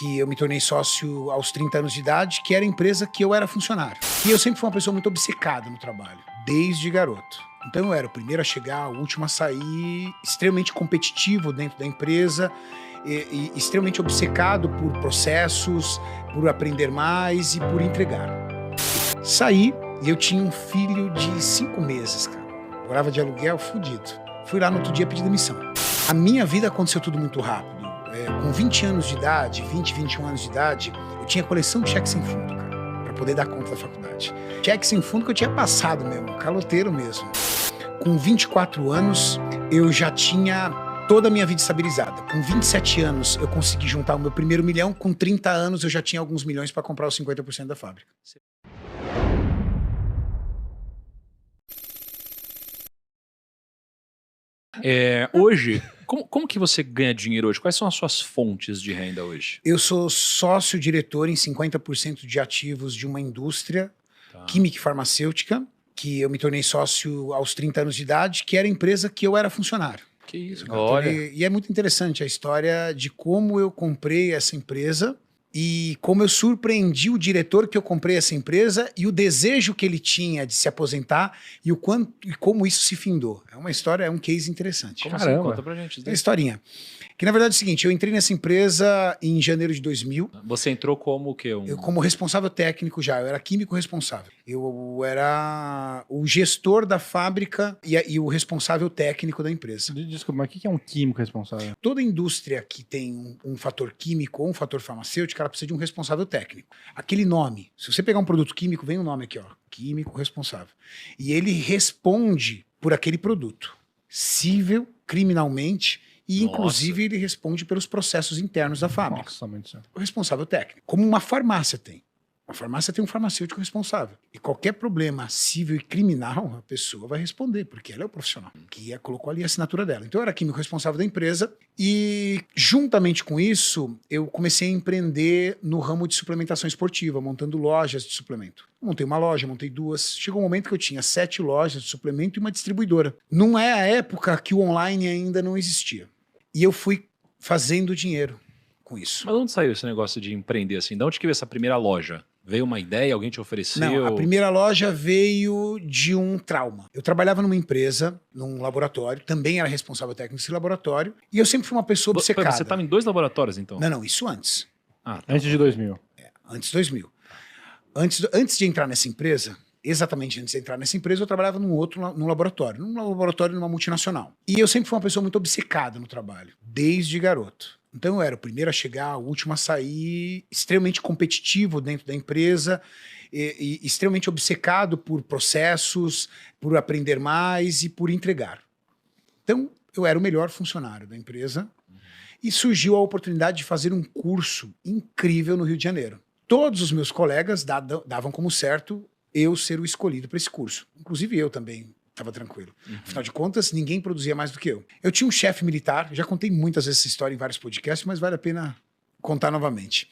que eu me tornei sócio aos 30 anos de idade, que era a empresa que eu era funcionário. E eu sempre fui uma pessoa muito obcecada no trabalho, desde garoto. Então eu era o primeiro a chegar, o último a sair, extremamente competitivo dentro da empresa, e extremamente obcecado por processos, por aprender mais e por entregar. Saí e eu tinha um filho de 5 meses, cara. Morava de aluguel, fudido. Fui lá no outro dia pedir demissão. A minha vida aconteceu tudo muito rápido. Com 20 anos de idade, 20, 21 anos de idade, eu tinha coleção de cheque sem fundo, cara, pra poder dar conta da faculdade. Cheque sem fundo que eu tinha passado mesmo, caloteiro mesmo. Com 24 anos, eu já tinha toda a minha vida estabilizada. Com 27 anos, eu consegui juntar o meu primeiro milhão. Com 30 anos, eu já tinha alguns milhões para comprar os 50% da fábrica. Hoje, como que você ganha dinheiro hoje? Quais são as suas fontes de renda hoje? Eu sou sócio-diretor em 50% de ativos de uma indústria química e farmacêutica, que eu me tornei sócio aos 30 anos de idade, que era a empresa que eu era funcionário. Que isso, cara. Olha. E é muito interessante a história de como eu comprei essa empresa e como eu surpreendi o diretor que eu comprei essa empresa e o desejo que ele tinha de se aposentar e como isso se findou. É uma história, é um case interessante. Como assim? Conta pra gente. É uma historinha. Que na verdade é o seguinte, eu entrei nessa empresa em janeiro de 2000. Você entrou como o quê? Eu como responsável técnico já, eu era químico responsável. Eu era o gestor da fábrica e o responsável técnico da empresa. Desculpa, mas o que é um químico responsável? Toda indústria que tem um fator químico ou um fator farmacêutico, ela precisa de um responsável técnico. Aquele nome, se você pegar um produto químico, vem o nome aqui, ó, químico responsável. E ele responde por aquele produto, cível, criminalmente, e inclusive ele responde pelos processos internos da fábrica. Nossa, muito certo. O responsável técnico. Como uma farmácia tem. A farmácia tem um farmacêutico responsável. E qualquer problema civil e criminal, a pessoa vai responder, porque ela é o profissional, que colocou ali a assinatura dela. Então eu era químico responsável da empresa e, juntamente com isso, eu comecei a empreender no ramo de suplementação esportiva, montando lojas de suplemento. Montei uma loja, montei 2. Chegou um momento que eu tinha 7 lojas de suplemento e uma distribuidora. Não é a época que o online ainda não existia. E eu fui fazendo dinheiro com isso. Mas onde saiu esse negócio de empreender assim? De onde que veio essa primeira loja? Veio uma ideia, alguém te ofereceu? Não, a primeira loja veio de um trauma. Eu trabalhava numa empresa, num laboratório, também era responsável técnico desse laboratório, e eu sempre fui uma pessoa obcecada. Você estava em 2 laboratórios, então? Não, isso antes. Antes de 2000. Antes de 2000. Antes de entrar nessa empresa, exatamente antes de entrar nessa empresa, eu trabalhava num laboratório, numa multinacional. E eu sempre fui uma pessoa muito obcecada no trabalho, desde garoto. Então eu era o primeiro a chegar, o último a sair, extremamente competitivo dentro da empresa, e extremamente obcecado por processos, por aprender mais e por entregar. Então eu era o melhor funcionário da empresa e surgiu a oportunidade de fazer um curso incrível no Rio de Janeiro. Todos os meus colegas davam como certo eu ser o escolhido para esse curso. Inclusive eu também. Estava tranquilo. Afinal de contas, ninguém produzia mais do que eu. Eu tinha um chefe militar, já contei muitas vezes essa história em vários podcasts, mas vale a pena contar novamente.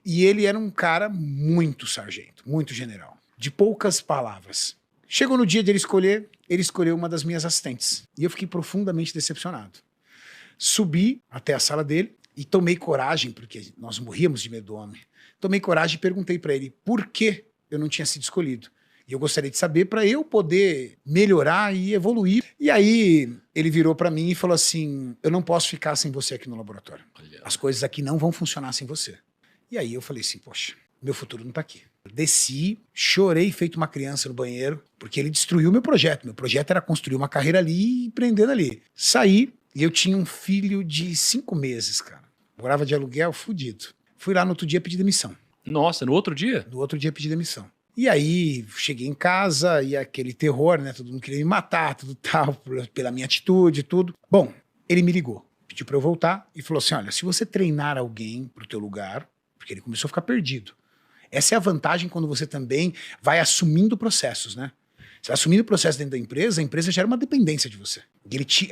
E ele era um cara muito sargento, muito general, de poucas palavras. Chegou no dia de ele escolheu uma das minhas assistentes. E eu fiquei profundamente decepcionado. Subi até a sala dele e tomei coragem, porque nós morríamos de medo do homem. Tomei coragem e perguntei para ele por que eu não tinha sido escolhido. E eu gostaria de saber para eu poder melhorar e evoluir. E aí ele virou para mim e falou assim, eu não posso ficar sem você aqui no laboratório. As coisas aqui não vão funcionar sem você. E aí eu falei assim, poxa, meu futuro não tá aqui. Eu desci, chorei feito uma criança no banheiro, porque ele destruiu meu projeto. Meu projeto era construir uma carreira ali e empreender ali. Saí e eu tinha um filho de 5 meses, cara. Morava de aluguel, fudido. Fui lá no outro dia pedir demissão. Nossa, no outro dia? No outro dia pedi demissão. E aí, cheguei em casa e aquele terror, né? Todo mundo queria me matar, tudo tal, pela minha atitude, tudo. Bom, ele me ligou, pediu pra eu voltar e falou assim, olha, se você treinar alguém pro teu lugar, porque ele começou a ficar perdido. Essa é a vantagem quando você também vai assumindo processos, né? Você vai assumindo o processo dentro da empresa, a empresa gera uma dependência de você.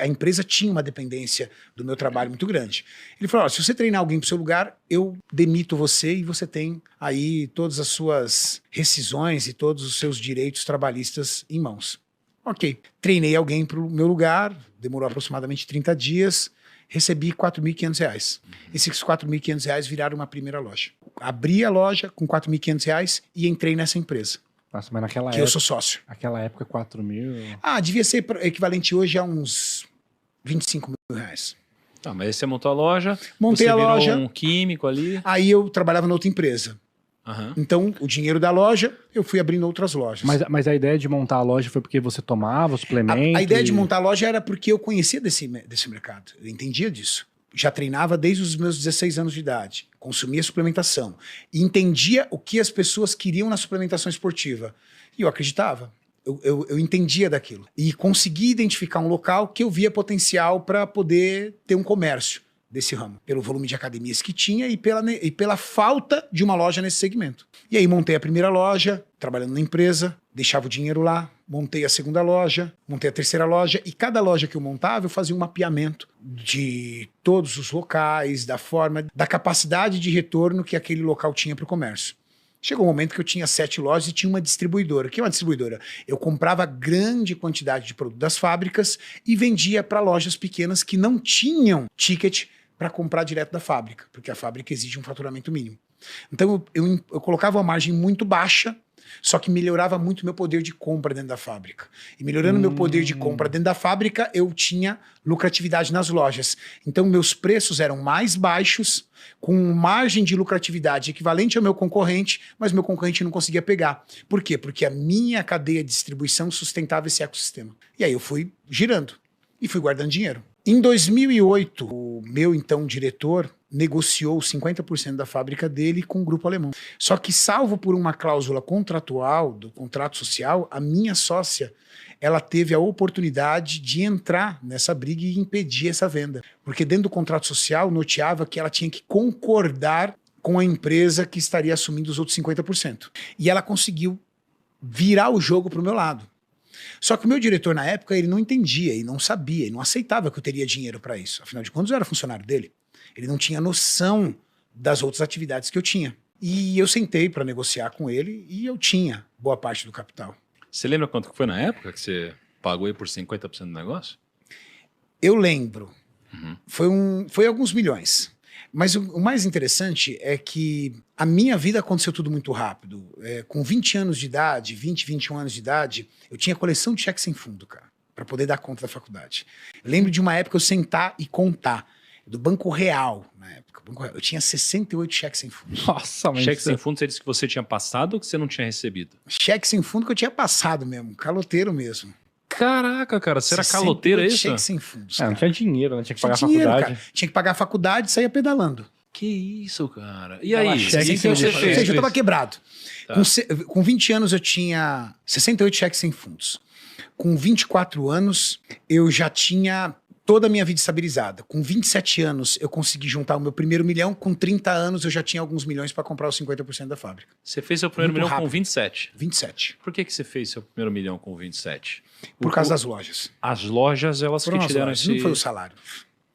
A empresa tinha uma dependência do meu trabalho muito grande. Ele falou, se você treinar alguém pro seu lugar, eu demito você e você tem aí todas as suas rescisões e todos os seus direitos trabalhistas em mãos. Ok. Treinei alguém pro meu lugar, demorou aproximadamente 30 dias, recebi R$4.500. Esses R$4.500 viraram uma primeira loja. Abri a loja com R$4.500 e entrei nessa empresa, Nossa, mas naquela que época, eu sou sócio. naquela época, 4 mil... Devia ser equivalente hoje a uns R$25.000. Tá, mas aí você montou a loja, Montei você a virou loja. um químico ali. Aí eu trabalhava na outra empresa. Aham. Então, o dinheiro da loja, eu fui abrindo outras lojas. Mas a ideia de montar a loja foi porque você tomava o suplemento? A ideia de montar a loja era porque eu conhecia desse mercado. Eu entendia disso. Já treinava desde os meus 16 anos de idade. Consumia suplementação. E entendia o que as pessoas queriam na suplementação esportiva. E eu acreditava. Eu entendia daquilo. E consegui identificar um local que eu via potencial para poder ter um comércio desse ramo. Pelo volume de academias que tinha e pela falta de uma loja nesse segmento. E aí montei a primeira loja, trabalhando na empresa, deixava o dinheiro lá, montei a segunda loja, montei a terceira loja, e cada loja que eu montava, eu fazia um mapeamento de todos os locais, da forma, da capacidade de retorno que aquele local tinha para o comércio. Chegou um momento que eu tinha 7 lojas e tinha uma distribuidora. O que é uma distribuidora? Eu comprava grande quantidade de produto das fábricas e vendia para lojas pequenas que não tinham ticket para comprar direto da fábrica, porque a fábrica exige um faturamento mínimo. Então eu colocava uma margem muito baixa, só que melhorava muito meu poder de compra dentro da fábrica. E melhorando meu poder de compra dentro da fábrica, eu tinha lucratividade nas lojas. Então meus preços eram mais baixos, com margem de lucratividade equivalente ao meu concorrente, mas meu concorrente não conseguia pegar. Por quê? Porque a minha cadeia de distribuição sustentava esse ecossistema. E aí eu fui girando e fui guardando dinheiro. Em 2008, o meu então diretor negociou 50% da fábrica dele com o grupo alemão. Só que, salvo por uma cláusula contratual, do contrato social, a minha sócia, ela teve a oportunidade de entrar nessa briga e impedir essa venda. Porque dentro do contrato social, noteava que ela tinha que concordar com a empresa que estaria assumindo os outros 50%. E ela conseguiu virar o jogo para o meu lado. Só que o meu diretor, na época, ele não entendia e não sabia, e não aceitava que eu teria dinheiro para isso. Afinal de contas, eu era funcionário dele. Ele não tinha noção das outras atividades que eu tinha. E eu sentei para negociar com ele e eu tinha boa parte do capital. Você lembra quanto que foi na época que você pagou aí por 50% do negócio? Eu lembro. Foi alguns milhões. Mas o mais interessante é que a minha vida aconteceu tudo muito rápido. Com 20 anos de idade, 20, 21 anos de idade, eu tinha coleção de cheques sem fundo, cara, para poder dar conta da faculdade. Eu lembro de uma época eu sentar e contar, do Banco Real, na época. Eu tinha 68 cheques sem fundo. Nossa, mas... Cheque sem fundo, você disse que você tinha passado ou que você não tinha recebido? Cheque sem fundo que eu tinha passado mesmo, caloteiro mesmo. Caraca, cara, você era caloteiro, é isso? Cheque sem fundos. não tinha dinheiro, né? Tinha que Tinha pagar a dinheiro, faculdade. cara. Tinha que pagar a faculdade e saía pedalando. Que isso, cara. E Tava aí? cheque O que sem você fundo. Ou fez? seja, eu tava quebrado. Tá. Com 20 anos eu tinha 68 cheques sem fundos. Com 24 anos eu já tinha toda a minha vida estabilizada. Com 27 anos eu consegui juntar o meu primeiro milhão. Com 30 anos eu já tinha alguns milhões para comprar os 50% da fábrica. Você fez seu primeiro Muito milhão com rápido. 27. 27. Por que você fez seu primeiro milhão com 27? Por causa das lojas. As lojas, elas Foram que as te deram lojas, esse... não foi o salário.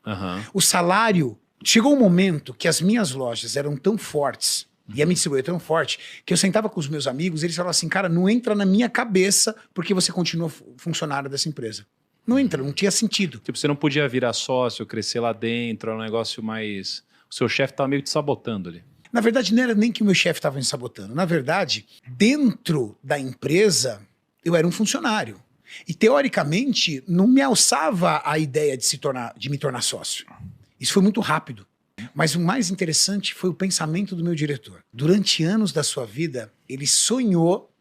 Aham. O salário... Chegou um momento que as minhas lojas eram tão fortes, e a minha distribuidora tão forte, que eu sentava com os meus amigos e eles falavam assim, cara, não entra na minha cabeça porque você continua funcionário dessa empresa. Não entra, não tinha sentido. Tipo, você não podia virar sócio, crescer lá dentro, era um negócio mais... O seu chefe tava meio te sabotando ali. Na verdade, não era nem que o meu chefe estava me sabotando. Na verdade, dentro da empresa, eu era um funcionário. E, teoricamente, não me alçava a ideia de me tornar sócio. Isso foi muito rápido. Mas o mais interessante foi o pensamento do meu diretor. Durante anos da sua vida, ele sonhou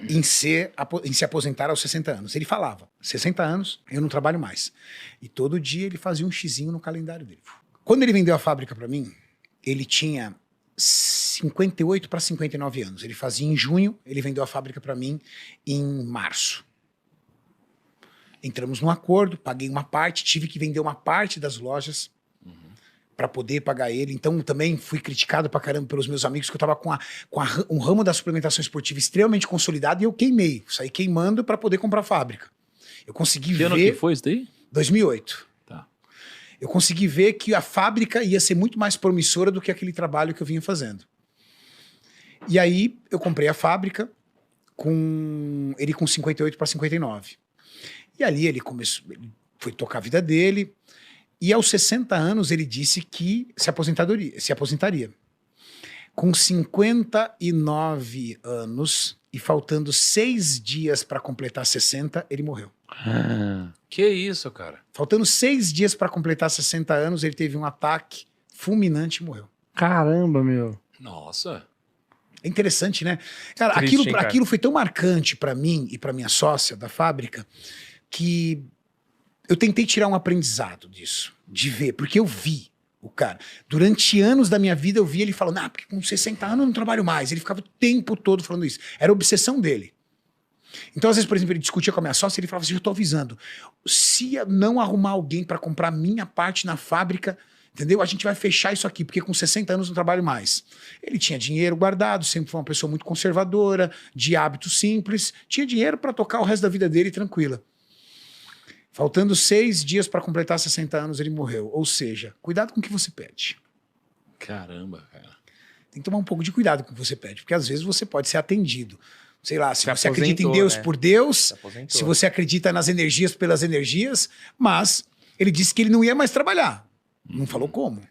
em se aposentar aos 60 anos. Ele falava, 60 anos, eu não trabalho mais. E todo dia ele fazia um xizinho no calendário dele. Quando ele vendeu a fábrica para mim, ele tinha 58 para 59 anos. Ele fazia em junho, ele vendeu a fábrica para mim em março. Entramos num acordo, paguei uma parte, tive que vender uma parte das lojas para poder pagar ele. Então também fui criticado pra caramba pelos meus amigos que eu tava com um ramo da suplementação esportiva extremamente consolidado e eu queimei. Saí queimando para poder comprar a fábrica. Eu consegui Que ano ver... que foi isso daí? 2008. Tá. Eu consegui ver que a fábrica ia ser muito mais promissora do que aquele trabalho que eu vinha fazendo. E aí eu comprei a fábrica com ele com 58 para 59. E ali ele foi tocar a vida dele. E aos 60 anos ele disse que se aposentaria. Com 59 anos e faltando 6 dias para completar 60, ele morreu. Que isso, cara? Faltando 6 dias para completar 60 anos, ele teve um ataque fulminante e morreu. Caramba, meu. Nossa. É interessante, né? Cara, Triste, hein, cara? aquilo foi tão marcante para mim e para minha sócia da fábrica que eu tentei tirar um aprendizado disso, de ver, porque eu vi o cara. Durante anos da minha vida eu vi ele falando, porque com 60 anos eu não trabalho mais. Ele ficava o tempo todo falando isso. Era a obsessão dele. Então, às vezes, por exemplo, ele discutia com a minha sócia e ele falava assim, eu tô avisando, se eu não arrumar alguém para comprar minha parte na fábrica, entendeu? A gente vai fechar isso aqui, porque com 60 anos eu não trabalho mais. Ele tinha dinheiro guardado, sempre foi uma pessoa muito conservadora, de hábitos simples, tinha dinheiro para tocar o resto da vida dele tranquila. Faltando 6 dias para completar 60 anos, ele morreu. Ou seja, cuidado com o que você pede. Caramba, cara. Tem que tomar um pouco de cuidado com o que você pede, porque às vezes você pode ser atendido. Sei lá, se Se você acredita em aposentou, Deus né? por Deus, Se aposentou. se você acredita nas energias pelas energias, mas ele disse que ele não ia mais trabalhar. Não falou como.